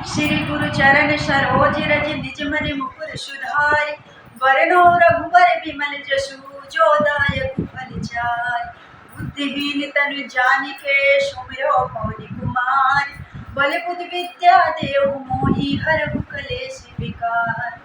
श्री गुरु चरण सरोज रज निज मनि मुकुर सुधारि। वरनो रघुबर बिमल जसु जो दायक फल चारि। बुद्धिहीन तनु जानिके सुमिरो पवन कुमार। बल बुद्धि विद्या देहु मोहि हरहु कलेश विकार।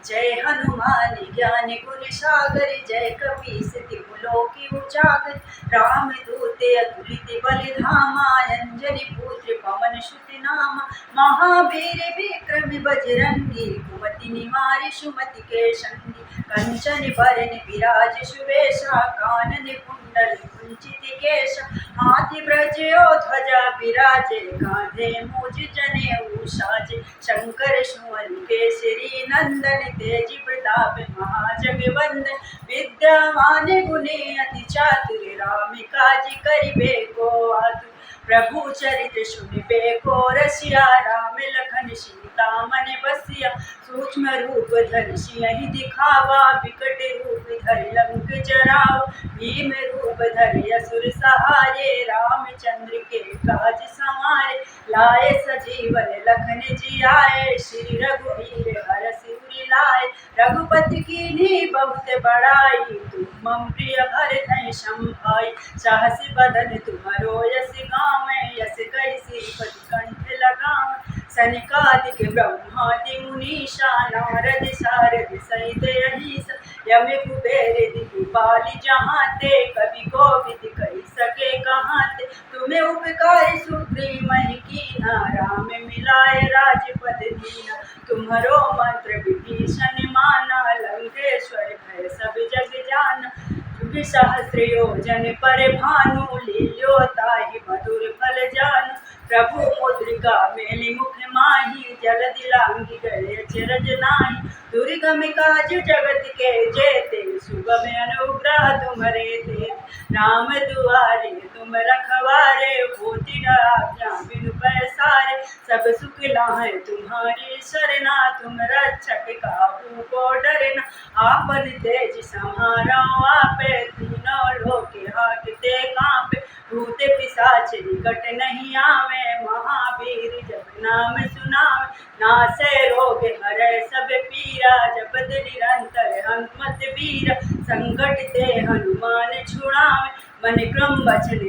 जय हनुमान ज्ञान गुण सागर जय कपीस तिहु लोक उजागर। राम दूत अतुलित बल धामा अंजनी पुत्र पवन सुत नामा। महावीर विक्रम बजरंगी कुमति निवार सुमति के संगी। कंचन बरन विराज सुवेशा कानन कुंडल कुंचित केशा। हाथी ब्रजो ध्वजा विराजे कांधे मूज जनेऊ साजे। शंकर सुवन केसरी नंदन तेज प्रताप महाजगवंदन। विद्यावान गुणी अति चातुर राम काज करिबे को आतुर। प्रभु चरित्र सुनिबे को रसिया राम लखन सीता मन बसिया। सूक्ष्म रूप धरि सियहि दिखावा बिकट रूप धरि लंक जरावा। भीम रूप धरि असुर सहारे रामचंद्र के काज संवारे। लाए सजीवन लखन जियाए श्री रघुवीर हरषि उर लाए। रघुपति कीन्ही बहुत बड़ाई तुम मम प्रिय भरत सम भाई। सहस बदन तुमरो यस गावें यस कहि श्रीपति कंठ लगावें। सनकादिक ब्रह्मादि मुनीषा नारद सारद सहित अहिसा। यम कुबेर दिखपाल जहांते कवि कोविद कहि सके कहांते। तुम्हें उपकार सुग्रीव कीन्हा राम मिलाए राजपद दीना। तुम्हारो मंत्र विभीषण माना लंकेश्वर भय सब जग जाना। युग सहस्र योजन पर भानु लील्यो ताहि मधुर फल जानु। प्रभु मुद्रिका मेलि मुख माहि जलधि लांघि गए अचरज नाहि। दुर्गम काज जगत के जेते सुगम अनुग्रह तुम्हरे तेते। राम दुआरे तुम रखवारे होती न आज्ञा बिनु पैसारे। सब सुख लाहे तुम्हारी सरना तुम रक्षक काहू को डरना। आपन तेज समारो आपे तीनों लोक हांकते कांपे। भूत पिशाच निकट नहीं आवे महावीर जब नाम सुनावे। नासै रोग हरै सब पीरा जपत निरंतर हनुमत बीरा। संकट ते हनुमान छुड़ावे मन क्रम वचन